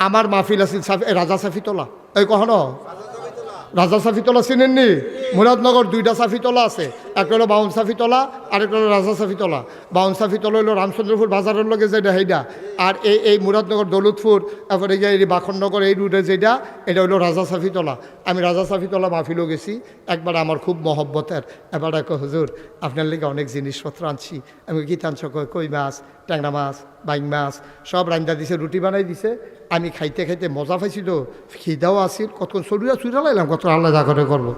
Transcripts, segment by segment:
আমার মাহফিল আছিল রাজা সাফিতলা, এই কখনো রাজা সাফিতলা চিনেননি? মুরাদনগর দুইটা সাফিতলা আছে, একটা হলো বাউন সাফিতলা আর একটা হলো রাজা সাফিতলা। বাউন সাফিতলা হলো রামচন্দ্রপুর বাজারের লগে যেটা সেইটা, আর এই মুরাদনগর দৌলতপুর তারপরে এই বাখননগর এই রুটে যেটা, এটা হলো রাজা সাফিতলা। আমি রাজা সাফিতলা মাহফিলও গেছি একবার, আমার খুব মহব্বতের। এবার হুজুর আপনার লেগে অনেক জিনিসপত্র আনছি। আমি কি টানছ? কই মাছ, ট্যাংরা মাছ, বাইং মাছ সব রান্দা দিছে, রুটি বানাই দিছে। আমি খাইতে খাইতে মজা পাইছি, তো খিদাও আসিল, কতক্ষণ চড়ুয়া চুরা লাইলাম, কত আলাদা করে করবো।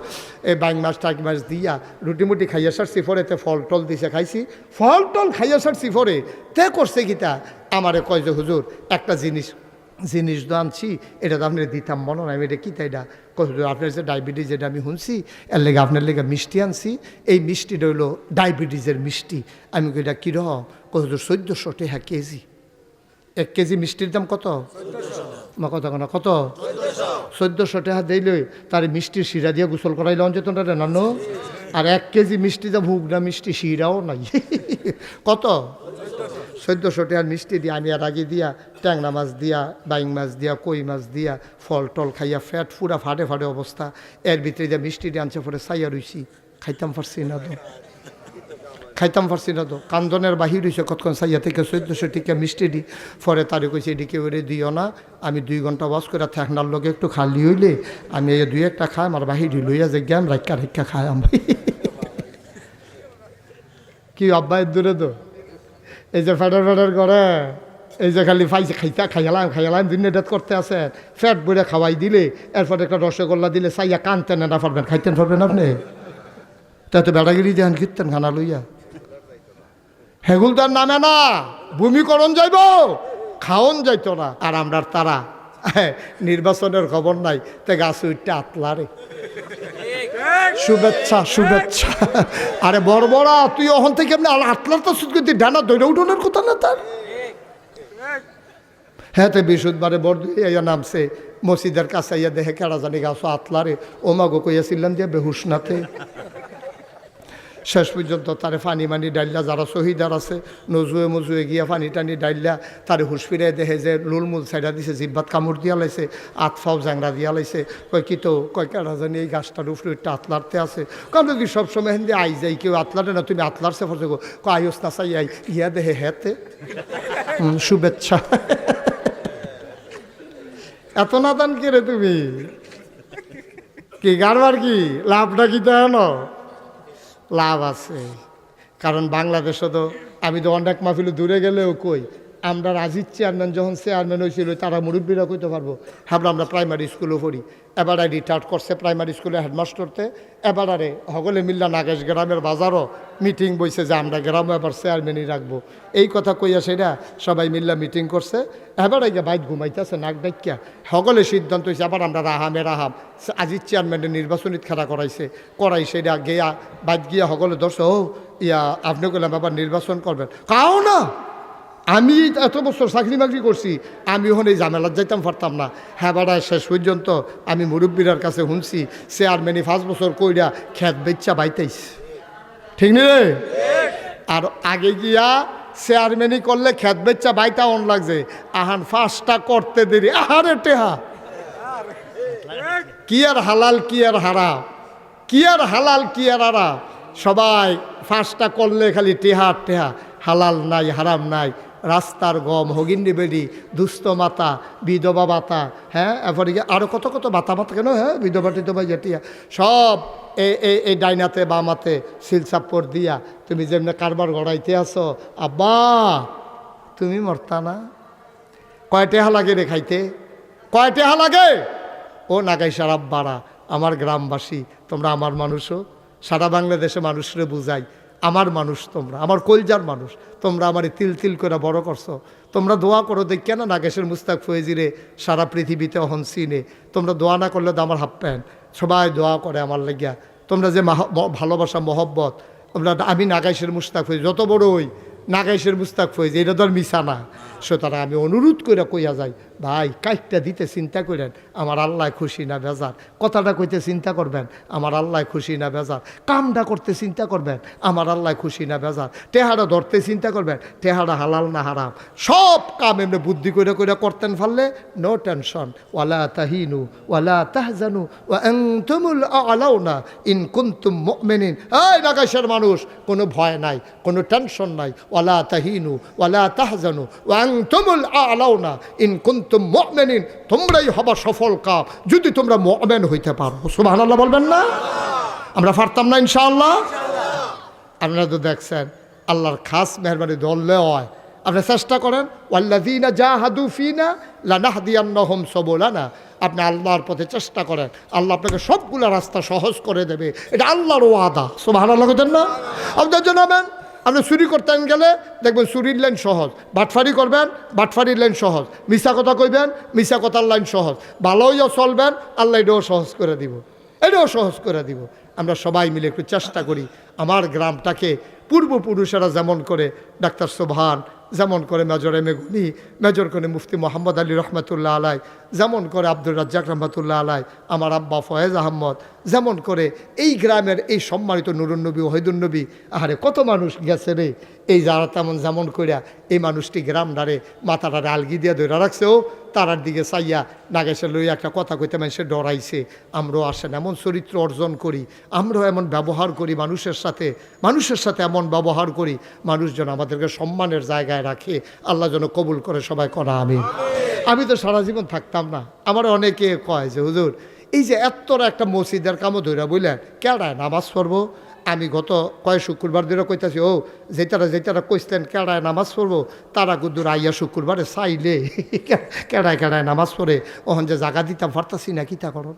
এই বাইং মাছ টাইক মাছ দিয়া রুটি মুটি খাইয়া সারছি, পরে তে ফল টল দিছে খাইছি, ফল টল খাইয়া সারছি, পরে তে করছে কিতা আমারে কয় যে হুজুর একটা জিনিস তো আনছি, এটা তো আপনার দিতাম মনে হয়, এটা কী তাই এটা হুজুর আপনার যে ডায়াবেটিস, যেটা আমি শুনছি এর লেগে আপনার লেগে মিষ্টি আনছি, এই মিষ্টিটা হইলো ডায়াবেটিসের মিষ্টি। আমি এটা কীরকম? হুজুর 1400 টাকা কেজি। 1 কেজি মিষ্টির দাম কত? কত কত? 1400 টাকা দিলে তার মিষ্টির শিরা দিয়ে গোসল করাইলে অঞ্চেতনটা নানো। আর 1 কেজি মিষ্টি দাম হুগনা মিষ্টি, শিরাও নাই। কত? 1400 টাকার মিষ্টি দিয়ে আমি আর আগে দিয়া ট্যাংরা মাছ দিয়া, বাইং মাছ দিয়া, কই মাছ দিয়া, ফল টল খাইয়া ফ্যাট পুরা ফাটে ফাটে অবস্থা। এর ভিতরে দিয়ে মিষ্টি দিয়ে আনছে, পরে চাইয়া রইছি, খাইতাম পারছি না তো, খাইতাম পারছি না তো, কান্দনের বাহির হয়েছে কতক্ষণ চাইয়া থেকে 1400 টাকা মিষ্টি দি। পরে তারে কইছে এদিকে ওরে দিও না, আমি 2 ঘন্টা বাস করে থাকনার লোক একটু খালি হইলে আমি এই 2-1টা খাই, আমার বাহির লইয়া যে জ্ঞান রাখা খাই আমি। কি আব্বাইয়ের দূরে তো এই যে ফেডার করে, এই যে খালি ফাইছে খাইয়ালাম দিনটা করতে আছে, ফ্যাট বইরা খাওয়াই দিলে এরপরে একটা রসগোল্লা দিলে চাইয়া কানতেন না পারবেন, খাইতেন পারবেন আপনি? তাই তো বেড়াগিরি দেন কীর্তেন খানা লইয়া, হেগুল তার নামে না, ভূমিকরণ যাইব, খাওন যাইতো না। আর আমরা তারা নির্বাচনের খবর নাই, তে গাছ উঠতে আতলারে শুভেচ্ছা। আরে বড়া তুই ওখান থেকে এমনি আতলার তো সুদ করতে ডানা দৈরা উঠোনের কথা না তার। হ্যাঁ, তো বৃহস্পতিবারে বড় ইয়া নামছে মসজিদের কাছে, ইয়া দেখে কেড়া জানি গাছ আতলারে, ও মাগো কইয়াছিলেন যে বেহুশ নাতে। শেষ পর্যন্ত তারে পানি মানি ডাইল্লা, যারা শহীদার আছে নজুয়ে গিয়া পানি টানি ডাইল্লা তারে হুশ ফিরে দেখে যে লুলমুল সাইডা দিছে, জিব্বাত কামড় দিয়া লাইছে, আতফাও জাংরা দিয়া লাইছে। কয় কি তো কয় কেডা জানি এই গাছটার উপরে একটা আতলারতে আছে। কারণ যদি সবসময় হেন দিয়ে আই যাই, কেউ আতলারে না, তুমি আতলারছে ফসে গো, আয়ুস না চাই আই ইয়া দেহে হেতে শুভেচ্ছা। এত নাদান কে রে তুমি? কি গাড়বার কি লাভটা কি তো এনো লাভ আছে? কারণ বাংলাদেশে তো আমি তো অনেক মাহফিল দূরে গেলেও কই, আমরা রাজির চেয়ারম্যান যখন চেয়ারম্যান হয়েছিল তারা মুরব্বীরা কইতে পারবো, আমরা প্রাইমারি স্কুলে পড়ি, এবারে রিটায়ার্ড করছে প্রাইমারি স্কুলে হেডমাস্টারতে। এবারে হগলে মিল্লা নাগেশ গ্রামের বাজারও মিটিং বইছে যে আমরা গ্রামে এবার চেয়ারম্যানই রাখবো, এই কথা কইয়া সেটা সবাই মিল্লা মিটিং করছে। এবার আগে বাইক ঘুমাইতেছে নাক ডাকিয়া, হগলে সিদ্ধান্ত হয়েছে আবার আমরা রাহাম আজির চেয়ারম্যানের নির্বাচনীত খেলা করাই সেটা গিয়া বাইক গিয়া হগলে দর্শ ইয়া আপনি কইলাম আবার নির্বাচন করবেন, কাও না আমি এত বছর চাকরি বাকরি করছি, আমি ওখানে ঝামেলার যাইতাম পারতাম না। হ্যাঁ বাড়ায় শেষ পর্যন্ত আমি মুরব্বীরার কাছে শুনছি চেয়ারম্যানই 5 বছর কইরা খেত বেচ্চা বাইতাইছে, ঠিক নি রে? আর আগে গিয়া চেয়ারম্যানই করলে খেত বেচ্চা বাইতা অন লাগছে, আহান 5টা করতে দেরি, আহারে টেহা কি আর হালাল কি আর হারাম, কি আর হালাল কি আর হারাম, সবাই 5টা করলে খালি টেহা, হালাল নাই হারাম নাই, রাস্তার গম, হগিন্ডি বেডি, দুস্থ মাতা, বিধবা ভাতা, হ্যাঁ এরপরে আরও কত ভাতা কেন, হ্যাঁ বিধবা টিধবা যেটিয়া সব এই ডাইনাতে বামাতে শিলচাপ্পর দিয়া তুমি যেমনি কারবার গড়াইতে আসো। আব্বা তুমি মরতা না? কয় টেহা লাগে রে খাইতে? কয় টেহা লাগে? ও নাগাইশার আব্বারা, আমার গ্রামবাসী তোমরা আমার মানুষও, সারা বাংলাদেশে মানুষরে বুঝাই আমার মানুষ, তোমরা আমার কলজার মানুষ, তোমরা আমার তিল করে বড় করছো। তোমরা দোয়া করো দেখ কেন নাগেশের মুস্তাক ফয়েজিরে সারা পৃথিবীতে অহন চিনে। তোমরা দোয়া না করলে তো আমার হাফ প্যান্ট, সবাই দোয়া করে আমার লাগিয়া। তোমরা যে ভালোবাসা মহব্বত, আমি নাগাইশের মুস্তাক ফয়েজ, যত বড় ওই নাগাইশের মুস্তাক ফয়েজ, এটা তো আর মিশা না। সুতরাং আমি অনুরোধ করে কইয়া যাই, ভাই কাইটটা দিতে চিন্তা করেন আমার আল্লাহ খুশি না বেজার, কথাটা কইতে চিন্তা করবেন আমার আল্লাহ খুশি না বেজার, কামটা করতে চিন্তা করবেন আমার আল্লাহ খুশি না বেজার, টেহারা ধরতে চিন্তা করবেন টেহারা হালাল না হারাম, সব কাম এমনি বুদ্ধি করে করে করতেন পারলে নো টেনশন। ওয়ালা তাহিনু ওয়ালা তাহজানু ওয়া আনতুমুল আ'লাউনা ইন কুনতুম মুমিনিন। এই নাগাশের মানুষ, কোনো ভয় নাই, কোনো টেনশন নাই। ওয়ালা তাহিনু ওয়ালা তাহজানু ওয়া আনতুমুল আ'লাউনা ইন কুনতুম মুমিনিন। তোমরাই হবা সফল কাম যদি তোমরা মুমিন হইতে পারো। সুবহানাল্লাহ বলবেন না? আমরা পারতাম না ইনশাআল্লাহ? আপনারা তো দেখছেন আল্লাহর খাস মেহরবানি দললে হয়। আপনি চেষ্টা করেন ওয়াল্লাযীনা জাহাদু ফিনা লানাহদিয়ান্নাহুম সুবুলানা। আপনি আল্লাহর পথে চেষ্টা করেন, আল্লাহ আপনাকে সবগুলো রাস্তা সহজ করে দেবে। এটা আল্লাহর ওয়াদা। সুবহানাল্লাহ বলেন না? আপনার জানাবেন আপনি চুরি করতেন গেলে দেখবেন চুরির লাইন সহজ, বাটফারি করবেন বাটফারির লাইন সহজ, মিছা কথা কইবেন মিছা কথার লাইন সহজ, ভালোইও চলবেন আল্লাহ এটাও সহজ করে দিব, এটাও সহজ করে দিব। আমরা সবাই মিলে একটু চেষ্টা করি আমার গ্রামটাকে পূর্বপুরুষেরা যেমন করে ডাক্তার সোবহান, যেমন করে major M A Guni, major করে মুফতি মোহাম্মদ আলী রহমতুল্লাহ আলাই, যেমন করে আব্দুর রাজ্জাক রহমতুল্লাহ আলাই, আমার আব্বা ফয়েজ আহমদ, যেমন করে এই গ্রামের এই সম্মানিত নুরুন নবী ওহিদুন নবী, আহারে কত মানুষ গেছে রে, এই যারা তেমন যেমন কইরা এই মানুষটি গ্রামডারে মাথাটারে আলগি দিয়ে ধরে রাখছেও তারার দিকে চাইয়া নাগেশে লই একটা কথা কইতে মানুষে ডরাইছে। আমরাও আসেন এমন চরিত্র অর্জন করি, আমরাও এমন ব্যবহার করি মানুষের সাথে এমন ব্যবহার করি মানুষ যেন আমাদেরকে সম্মানের জায়গায় রাখে। আল্লাহ যেন কবুল করে সবাই করা। আমি তো সারা জীবন থাকতাম না। আমার অনেকে কয় যে হুজুর এই যে এতটা একটা মসজিদের কামও ধইরা বললেন কেডায় নামাজ পড়বো। আমি গত কয় শুক্রবার ধরে কইতাছি ও যেটারা কইতেন কেডায় নামাজ পড়বো তারা কুদ্দুর আইয়া শুক্রবারে চাইলে কেডায় নামাজ পড়ে। ওহন যে জাগা দিতাম ফারতাছি না, কিতা করন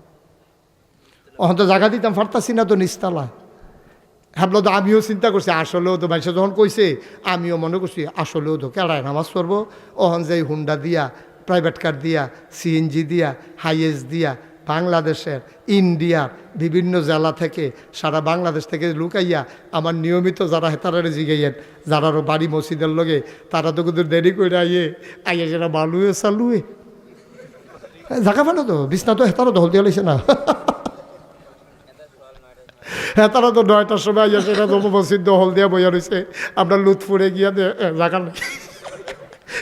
ওহন তো জাগা দিতাম ফারতাছি না তো নিস্তালা ভাবলো তো। আমিও চিন্তা করছি আসলেও তো মানুষে যখন কইছে আমিও মনে করছি আসলেও তো কেডায় নামাজ পড়বো। ওহন যে হুন্ডা দিয়া, প্রাইভেট কার দিয়া, সিএনজি দিয়া, হাইএস দিয়া বাংলাদেশের ইন্ডিয়ার বিভিন্ন জেলা থেকে সারা বাংলাদেশ থেকে লুকাইয়া আমার নিয়মিত যারা হেতারারে জিগাইয়েন যারারও বাড়ি মসজিদের লগে তারা তো কিন্তু দেরি করে আইয়ে সেটা বালুয়ে চালুয়ে জায়গা পানো তো বিছনা তো হেতারও দখল দিয়ে লাইছে না। হেতারা তো 9টার সময় আইয়া সেটা তো মসজিদ দখল দিয়া বইয়া রয়েছে। আপনার লুৎফুরে গিয়া জায়গা নেই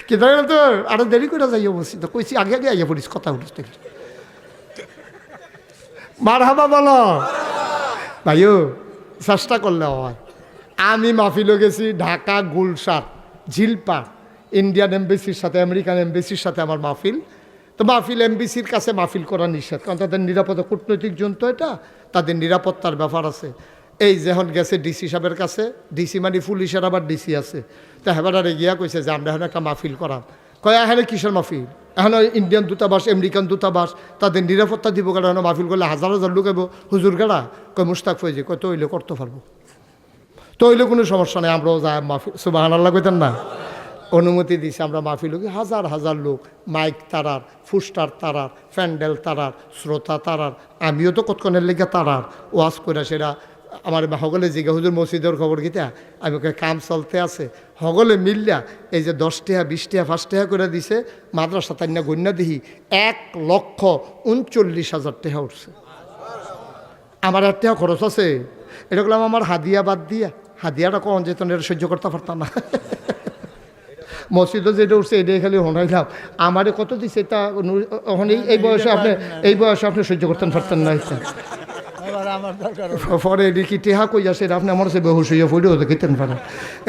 কিন্তু তো আরো দেরি করে যাইয়া মসজিদ কইছি আগে আইয়া পড়িস কথা বলিস দেখি মারহাবা বলো ভাইও চেষ্টা করলে হয়। আমি মাহফিলে গেছি ঢাকা, গুলশান, ঝিলপাড়, ইন্ডিয়ান এমবেসির সাথে আমেরিকান এমবেসির সাথে আমার মাহফিল। তো মাহফিল এমবেসির কাছে মাহফিল করা নিষেধ, কারণ তাদের নিরাপত্তা কূটনৈতিক জন্তু, এটা তাদের নিরাপত্তার ব্যাপার আছে। এই যখন গেছে ডিসি সাহেবের কাছে, ডিসি মানে পুলিশের আবার ডিসি আছে, তো হেবারে গিয়া কইছে যে আমরা এখন একটা মাহফিল করাম। কয় এখানে কিসের মাহফিল? এখন ইন্ডিয়ান দূতাবাস, আমেরিকান দূতাবাস তাদের নিরাপত্তা দিব গেলে এখন মাহফিল করলে হাজার হাজার লোক এবো হুজুর গাড়া। কয় মুস্তাক ফয়েজি কয় তৈলে করতে পারবো, তৈলে কোনো সমস্যা নেই, আমরাও যাই মাহফিল। সুবহানাল্লাহ কইতেন না? অনুমতি দিছে। আমরা মাহফিল হাজার হাজার লোক, মাইক তারার, ফুস্টার তারার, প্যান্ডেল তারার, শ্রোতা তারার, আমিও তো কতক্ষণের লেগে তারার ওয়াজ করে সেটা আমার হগলে জিগা হুজুর মসজিদের খবর গীতা। আমি ওকে কাম চলতে আছে হগলে মিললা এই যে 10 টাকা 20 টাকা 5 টাকা করে দিছে মাদ্রাসা তাইনা গণ্যা দিহি 1,39,000 টাকা উঠছে। আমার 1 টাকা খরচ আছে, এটা করলাম আমার হাদিয়া বাদ দিয়া। হাদিয়াটা কখন যেত এটা সহ্য করতে পারতাম না। মসজিদও যেটা উঠছে এটাই খালি হনাইলাম। আমারে কত দিছে তা এই বয়সে আপনি সহ্য করতেন পারতেন না। পরে কি টেহা কই আসে আপনি আমার সে বেহুশ হইয়া পড়েও খেতেন পারেন।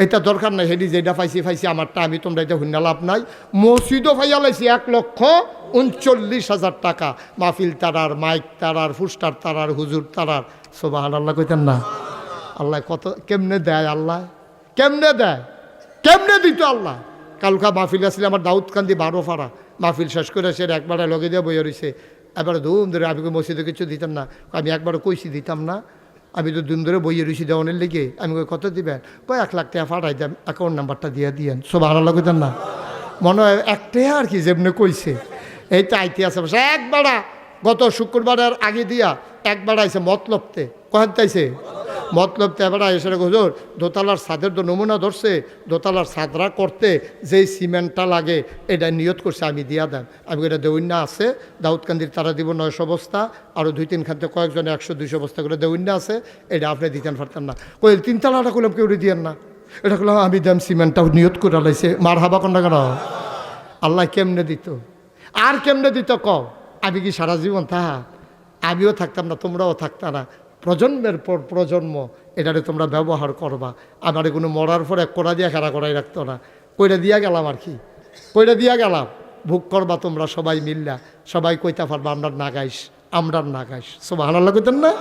এটা দরকার নাই, হেডি যেটা পাইছি আমারটা আমি, তোমরা এটা হুন্না লাভ নাই। মসজিদও পাইয়া লাইছি 1,39,000 টাকা। মাহফিল তারার, মাইক তারার, ফুস্টার তারার, হুজুর তারার। সুবহানাল্লাহ কইতেন না? আল্লাহ কত কেমনে দেয়, আল্লাহ কেমনে দেয়, কেমনে দিত আল্লাহ। কালকা মাহফিল আসলে আমার দাউদকান্দি 12 পাড়া মাহফিল শেষ করে সে একবারে লগে দিয়ে বইয়া রয়েছে। এবারে ধুম ধরে আমি মসজিদে কিছু দিতাম না, আমি একবারও কইছি দিতাম না। আমি তো ধুম ধরে বইয়ে রয়েছি দেওয়ানের লেগে। আমি কত দিবেন? 1 লাখ টাকা ফাটাই দেন, অ্যাকাউন্ট নাম্বারটা দিয়ে দিয়েন। সুবহানাল্লাহ কইতেন না? মনে হয় 1 টাকা আর কি যেমনি কইছে এই তো আইতে আছে। একবারা গত শুক্রবারের আগে দিয়া একবার আইছে মতলবতে কখন তাইছে মতলব তো এবার এসে হুজুর দোতলার ছাদের তো নমুনা ধরছে, দোতলার ছাদরা করতে যেই সিমেন্টটা লাগে এটা নিয়ত করছে আমি দিয়া দেন। আমি এটা দেউন্যা আছে, দাউদকান্দির তারা দিব 900 বস্তা, আরও 2-3 খানতে কয়েকজনে 100-200 বস্তা করে দেউন্যা আছে, এটা আপনি দিতেন পারতেন না। কই 3 তলাটা করলাম কেউ দিয়েন না, এটা করলাম আমি দাম সিমেন্টটাও নিয়ত করে লাইছে। মার হাবা কন্যা কেন? আল্লাহ কেমনে দিত আর কেমনে দিত কও? আমি কি সারা জীবন তাহা? আমিও থাকতাম না, তোমরাও থাকতা না। প্রজন্মের পর প্রজন্ম এটারে তোমরা ব্যবহার করবা। আমার কোনো মরার পর এক কোড়া দিয়া খাড়া করাই রাখতো না, কইরা দিয়া গেলাম আর কি, কইরা দিয়া গেলাম। ভোগ করবা তোমরা সবাই মিল্লা, সবাই কইতা পারবা আমরা না গাইস, আমরা না গাইস। সুবহানাল্লাহ কইতেন না?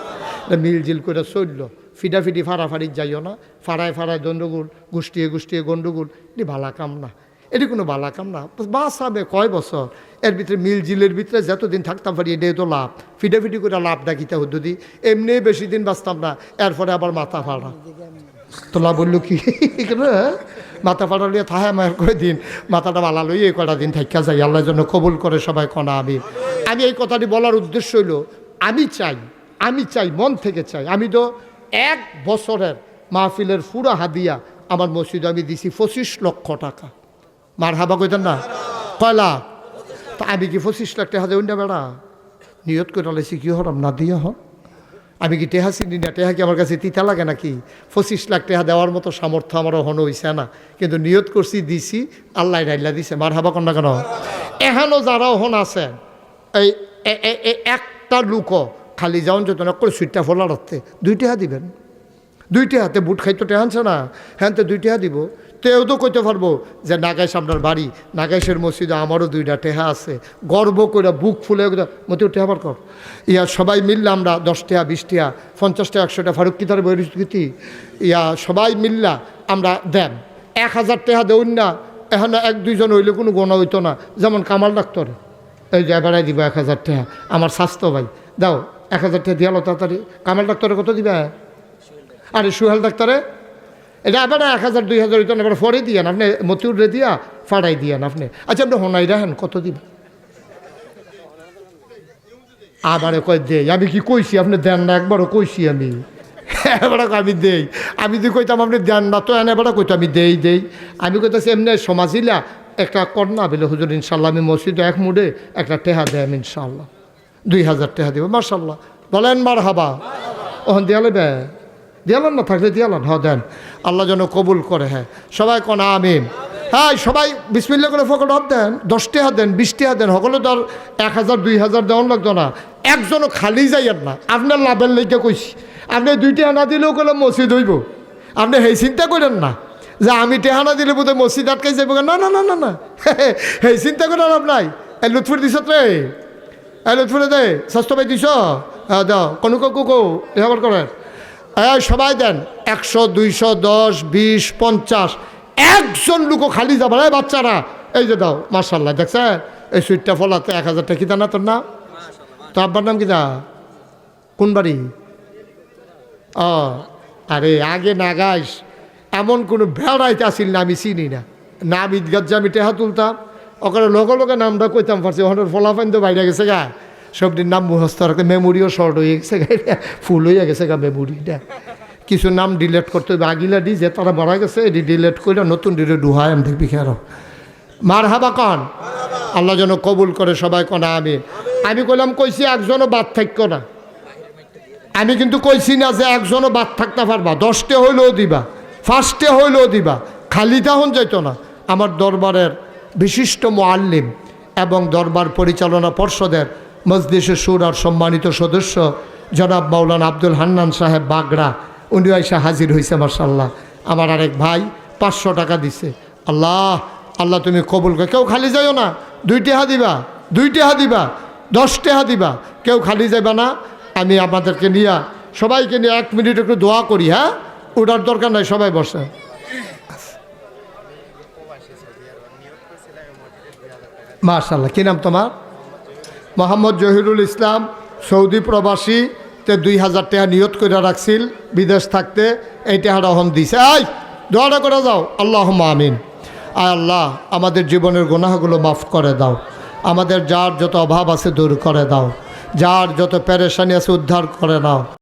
মিলজিল করে চললো। ফিডাফিডি ফাড়াফাড়ি যাইও না, ফাড়ায় ফাড়ায় গন্ডগোল, গোষ্ঠীয়ে গোষ্ঠীয়ে গন্ডগোল, এটি ভালা কাম না, এটি কোনো ভালা কাম না। বাঁচাবে কয় বছর? এর ভিতরে মিলজিলের ভিতরে যতদিন থাকতাম পারি এটাই তো লাভ। ফিডাফিডি করে লাভ ডাকিতে হতো দি, এমনি বেশি দিন বাঁচতাম না, এরপরে আবার মাথা ফাড়া। তোলা বললো কি মাথা ফাড়া লিয়ে থাহা মায়ের করে দিন, মাথাটা ভালা লই এই কটা দিন থাকা যাই, আল্লাহর জন্য কবুল করে সবাই কনা। আমি এই কথাটি বলার উদ্দেশ্য হইল আমি চাই মন থেকে চাই। আমি তো 1 বছরের মাহফিলের পুরা হাদিয়া আমার মসজিদে আমি দিছি 25 লক্ষ টাকা। মার হাবা কইতেন না? কয় লাখ? তা আমি কি 25 লাখ টাকা দেউন না বেড়া? নিয়ত করে লাইছি কি হরাম না দিয়া হ? আমি কি টেহা চিনি না? টেহা কি আমার কাছে তিতা লাগে নাকি? 25 লাখ টাকা দেওয়ার মতো সামর্থ্য আমারও হন হইছে না, কিন্তু নিয়ত করছি দিছি, আল্লাহ রাইলা দিছে। মার হাবা কন্যা কেন? এখানো যারাও হন আছেন, এই একটা লুকো খালি যাওন যেত না করে সুইটটা ফোলা রাখতে 2 টাকা দিবেন। 2 টাকাতে বুট খাইতো টেহা আনছে না, হ্যাঁ তো 2 টাকা দিব। তেও তো কইতে পারবো যে নাগাইশ আপনার বাড়ি, নাগাইশের মসজিদে আমারও 2টা টেহা আছে, গর্ব করে বুক ফুলে মতেও টেহা বার কর। ইয়া সবাই মিললে আমরা 10 টাকা 20 টাকা 50 টাকা 100 টাকা ফারুক কিতার বৈরীতি ইয়া সবাই মিল্লা আমরা দেন। 1000 টাকা দেউন না, এখন 1-2 জন হইলে কোনো গোনা হইতো না। যেমন কামাল ডাক্তার এই যে বেড়াই দিব 1000 টাকা, আমার স্বাস্থ্য ভাই দাও 1000 টাকা দিয়ালো তাড়াতাড়ি। কামাল ডাক্তারে কত দিবে? আরে সুহেল ডাক্তারে এটা আবার 1000-2000 হইতো না, এবার পরে দিয়েন আপনি, মতিউরে দিয়া ফাড়াই দিয়েন আপনি। আচ্ছা আপনি হোনাই রাখেন কত দিবেন? আবারে কয় দেই। আমি কি কইছি আপনি দেন না? একবারও কইছি আমি? এবার আমি দেই। আমি যদি কইতাম আপনি দেন না তো এনে এবার কইতো আমি দেই। আমি কইতাছি এমনি সমাজিলা একটা কন্যা বলে হুজুর ইনশাল্লাহ আমি মসজিদে এক মুডে একটা টেহা দেন ইনশাল্লাহ, 2000 টাকা দিব। মাশাল্লাহ বলেন মার হাবা। ওহন দিয়ালে বে দিয়ালাম না, থাকলে দিয়ালাম। হ্যাঁ দেন, আল্লাহ যেন কবুল করে। হ্যাঁ সবাই কনা আমিন। হ্যাঁ সবাই বিসমিল্লাহ করে ফকট হব দেন, 10 টাকা দেন, 20 টাকা দেন, সকলে তো আর 1000-2000 দেওয়ান লাগতো না। একজনও খালি যাইয়েন না, আপনার লাভের লেগে কইছি। আপনি 2 টাকা না দিলেও গেলে মসজিদ হইব, আপনি সেই চিন্তা করেন না যে আমি টেহা না দিলে বোধহয় মসজিদ আটকাই যাবো। না না না না না সেই চিন্তা করে লাভ নাই। এই লুৎফুর দিছ রে, এই লুৎফুরে দে, স্বাস্থ্য পাই দিছ, হ্যাঁ দাও কোনো কো রেহাবার করেন। সবাই দেন 100, 200, 10, 20, 50। একজন লোকও খালি যাবার। এই বাচ্চারা এই যে দাও। মাশাল্লাহ দেখছে এই সুইটটা ফলাতে 1000 টাকা কিতা না তোর না? তো আব্বার নাম কিতা? কোন বাড়ি? ও আরে আগে না গাইস এমন কোনো ভেড়াইতে আসিল না আমি চিনি না। নাম ঈদগার যে আমি টেহা তুলতাম ওখানে লোকে নামটা কইতাম পারছি, ওখানে ফলাফাইন তো বাইরে গেছে গা, সবটির নাম মুখস্থ রাখতে মেমোরিও শর্ট হয়ে গেছে গা, ফুল হয়ে গেছে গা মেমোরিটা। কিছু নাম ডিলেট করতে হবে, আগিলা দি যে তারা মারা গেছে এটি ডিলেট করে নতুন ডিলে ডুহায় আমি দেখবি খেয়ার। মার হাবা কন, আল্লাহ যেন কবুল করে সবাই কনা আমি কইলাম কইছি একজনও বাদ থাকতো না। আমি কিন্তু কইছি না যে একজনও বাদ থাকতে পারবা, 10টে হইলেও দিবা, 5টে হইলেও দিবা, খালি তখন যাইতো না। আমার দরবারের বিশিষ্ট মুআল্লিম এবং দরবার পরিচালনা পর্ষদের মজলিসে শুরার সম্মানিত সদস্য জনাব মাওলানা আব্দুল হান্নান সাহেব বাগড়া, উনি আইসা হাজির হয়েছে মাশাআল্লাহ। আমার আরেক ভাই 500 টাকা দিছে। আল্লাহ আল্লাহ তুমি কবুল করে। কেউ খালি যাইও না, 2 টাকা দিবা, 2 টাকা দিবা, 10 টাকা দিবা, কেউ খালি যাইবা না। আমি আপনাদেরকে নিয়ে সবাইকে নিয়ে 1 মিনিট একটু দোয়া করি। হ্যাঁ ওটার দরকার নাই, সবাই বসে। মাশাআল্লাহ কি নাম তোমার? মোহাম্মদ জহিরুল ইসলাম, সৌদি প্রবাসী। তে 2000 টাকা নিয়ত করে রাখছিল বিদেশ থাকতে, এই টাকাটা হন দিছে। এই দোয়াটা করে যাও, আল্লাহুম্মা আমিন। আয় আল্লাহ আমাদের জীবনের গুনাহগুলো মাফ করে দাও, আমাদের যার যত অভাব আছে দূর করে দাও, যার যত পেরেশানি আছে উদ্ধার করে নাও।